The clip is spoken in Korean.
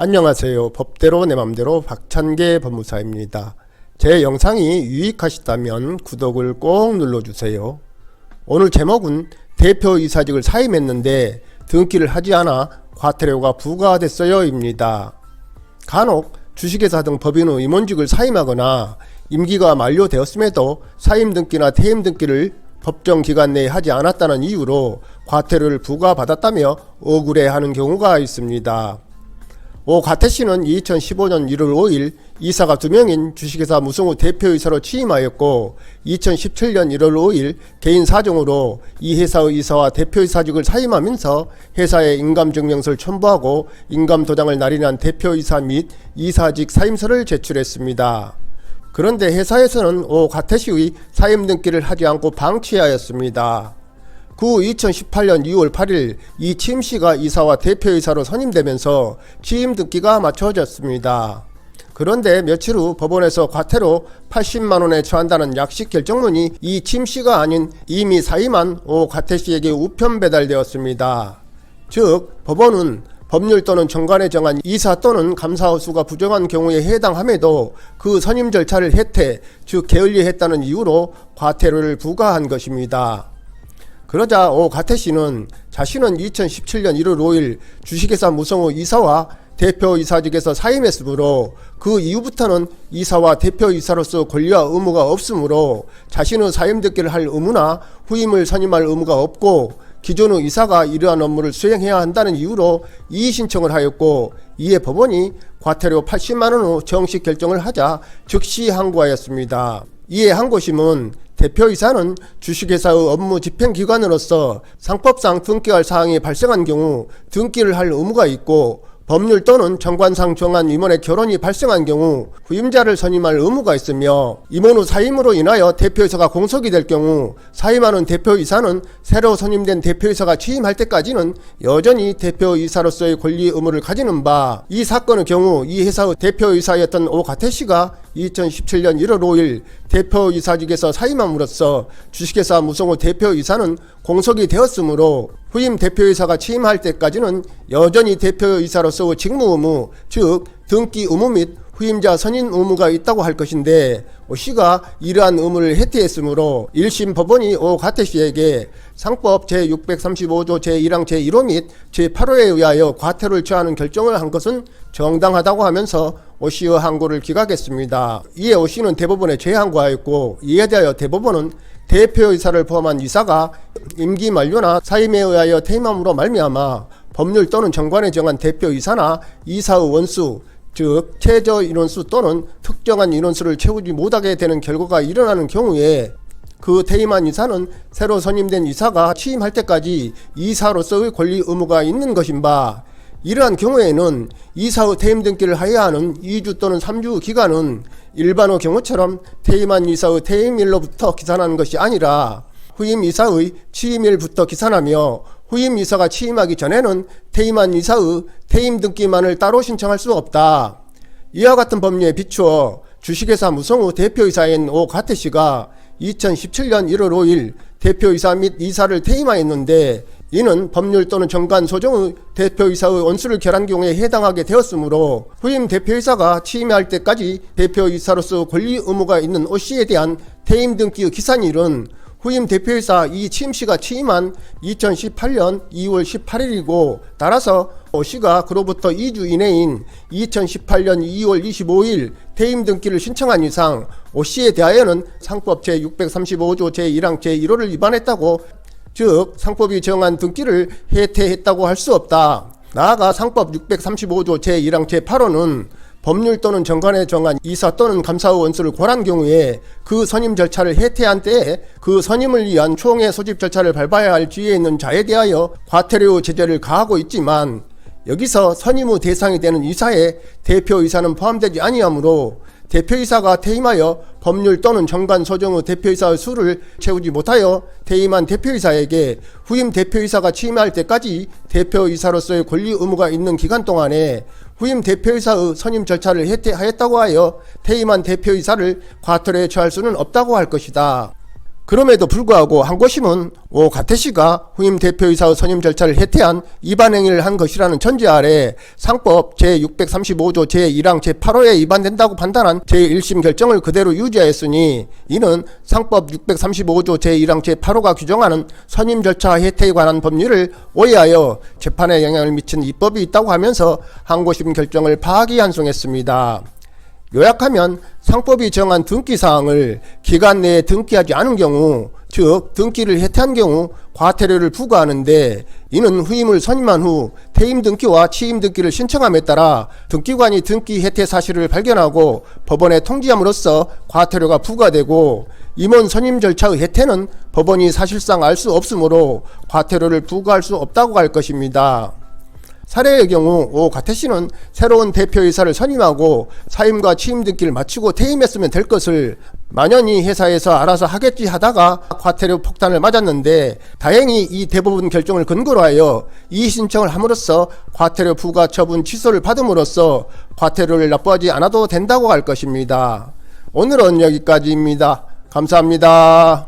안녕하세요. 법대로 내 맘대로 박찬계 법무사입니다. 제 영상이 유익하시다면 구독을 꼭 눌러주세요. 오늘 제목은 대표이사직을 사임했는데 등기를 하지 않아 과태료가 부과됐어요 입니다. 간혹 주식회사 등 법인의 임원직을 사임하거나 임기가 만료되었음에도 사임 등기나 퇴임 등기를 법정 기간 내에 하지 않았다는 이유로 과태료를 부과받았다며 억울해하는 경우가 있습니다. 오 가태씨는 2015년 1월 5일 이사가 2명인 주식회사 무성우 대표이사로 취임하였고 2017년 1월 5일 개인 사정으로 이 회사의 이사와 대표이사직을 사임하면서 회사에 인감증명서를 첨부하고 인감도장을 날인한 대표이사 및 이사직 사임서를 제출했습니다. 그런데 회사에서는 오 가태씨의 사임 등기를 하지 않고 방치하였습니다. 그 2018년 2월 8일 이 취임씨가 이사와 대표이사로 선임되면서 취임 등기가 마쳐졌습니다. 그런데 며칠 후 법원에서 과태료 80만원에 처한다는 약식 결정문이 이 취임씨가 아닌 이미 사임한 오 가태씨에게 우편 배달되었습니다. 즉 법원은 법률 또는 정관에 정한 이사 또는 감사 횟수가 부정한 경우에 해당함에도 그 선임 절차를 해태, 즉 게을리했다는 이유로 과태료를 부과한 것입니다. 그러자 오 가태씨는 자신은 2017년 1월 5일 주식회사 무성우 이사와 대표이사직에서 사임했으므로 그 이후부터는 이사와 대표이사로서 권리와 의무가 없으므로 자신의 사임 등기를 할 의무나 후임을 선임할 의무가 없고 기존의 이사가 이러한 업무를 수행해야 한다는 이유로 이의 신청을 하였고 이에 법원이 과태료 80만원의 정식 결정을 하자 즉시 항고하였습니다. 이에 항고심은 대표이사는 주식회사의 업무 집행기관으로서 상법상 등기할 사항이 발생한 경우 등기를 할 의무가 있고 법률 또는 정관상 정한 임원의 결혼이 발생한 경우 후임자를 선임할 의무가 있으며 임원의 사임으로 인하여 대표이사가 공석이 될 경우 사임하는 대표이사는 새로 선임된 대표이사가 취임할 때까지는 여전히 대표이사로서의 권리 의무를 가지는 바, 이 사건의 경우 이 회사의 대표이사였던 오 가태씨가 2017년 1월 5일 대표이사직에서 사임함으로써 주식회사 무성우 대표이사는 공석이 되었으므로 후임 대표이사가 취임할 때까지는 여전히 대표이사로서의 직무 의무, 즉 등기 의무 및 후임자 선임 의무가 있다고 할 것인데 오 씨가 이러한 의무를 해태했으므로 1심 법원이 오 가태씨에게 상법 제635조 제1항 제1호 및 제8호에 의하여 과태료를 처하는 결정을 한 것은 정당하다고 하면서 오 씨의 항고를 기각했습니다. 이에 오 씨는 대법원에 재항고하였고 이에 대하여 대법원은 대표이사를 포함한 이사가 임기 만료나 사임에 의하여 퇴임함으로 말미암아 법률 또는 정관에 정한 대표이사나 이사의 원수, 즉 최저 인원수 또는 특정한 인원수를 채우지 못하게 되는 결과가 일어나는 경우에 그 퇴임한 이사는 새로 선임된 이사가 취임할 때까지 이사로서의 권리 의무가 있는 것인 바, 이러한 경우에는 이사의 퇴임 등기를 하여야 하는 2주 또는 3주 기간은 일반의 경우처럼 퇴임한 이사의 퇴임일로부터 기산하는 것이 아니라 후임 이사의 취임일부터 기산하며 후임 이사가 취임하기 전에는 퇴임한 이사의 퇴임 등기만을 따로 신청할 수 없다. 이와 같은 법리에 비추어 주식회사 무성우 대표이사인 오 가태씨가 2017년 1월 5일 대표이사 및 이사를 퇴임하였는데 이는 법률 또는 정관 소정의 대표이사의 원수를 결한 경우에 해당하게 되었으므로 후임 대표이사가 취임할 때까지 대표이사로서 권리 의무가 있는 오 씨에 대한 퇴임 등기의 기산일은 후임 대표이사 이 취임씨가 취임한 2018년 2월 18일이고 따라서 오 씨가 그로부터 2주 이내인 2018년 2월 25일 퇴임 등기를 신청한 이상 오 씨에 대하여는 상법 제635조 제1항 제1호를 위반했다고, 즉 상법이 정한 등기를 해태했다고 할 수 없다. 나아가 상법 635조 제1항 제8호는 법률 또는 정관에 정한 이사 또는 감사의 원수를 고란 경우에 그 선임 절차를 해태한 때에 그 선임을 위한 총회 소집 절차를 밟아야 할 지위에 있는 자에 대하여 과태료 제재를 가하고 있지만 여기서 선임의 대상이 되는 이사에 대표이사는 포함되지 아니하므로 대표이사가 퇴임하여 법률 또는 정관 소정의 대표이사의 수를 채우지 못하여 퇴임한 대표이사에게 후임 대표이사가 취임할 때까지 대표이사로서의 권리 의무가 있는 기간 동안에 후임 대표이사의 선임 절차를 해태하였다고 하여 퇴임한 대표이사를 과태료에 처할 수는 없다고 할 것이다. 그럼에도 불구하고 항고심은 오 가태씨가 후임 대표이사의 선임 절차를 해태한 위반 행위를 한 것이라는 전제 아래 상법 제635조 제1항 제8호에 위반된다고 판단한 제1심 결정을 그대로 유지하였으니 이는 상법 635조 제1항 제8호가 규정하는 선임 절차 해태에 관한 법률을 오해하여 재판에 영향을 미친 입법이 있다고 하면서 항고심 결정을 파기환송했습니다. 요약하면 상법이 정한 등기사항을 기간 내에 등기하지 않은 경우, 즉 등기를 해태한 경우 과태료를 부과하는데, 이는 후임을 선임한 후 퇴임 등기와 취임 등기를 신청함에 따라 등기관이 등기 해태 사실을 발견하고 법원에 통지함으로써 과태료가 부과되고, 임원 선임 절차의 해태는 법원이 사실상 알 수 없으므로 과태료를 부과할 수 없다고 할 것입니다. 사례의 경우 오 가태씨는 새로운 대표이사를 선임하고 사임과 취임 등기를 마치고 퇴임했으면 될 것을 만연히 회사에서 알아서 하겠지 하다가 과태료 폭탄을 맞았는데, 다행히 이 대법원 결정을 근거로 하여 이의 신청을 함으로써 과태료 부과 처분 취소를 받음으로써 과태료를 납부하지 않아도 된다고 할 것입니다. 오늘은 여기까지입니다. 감사합니다.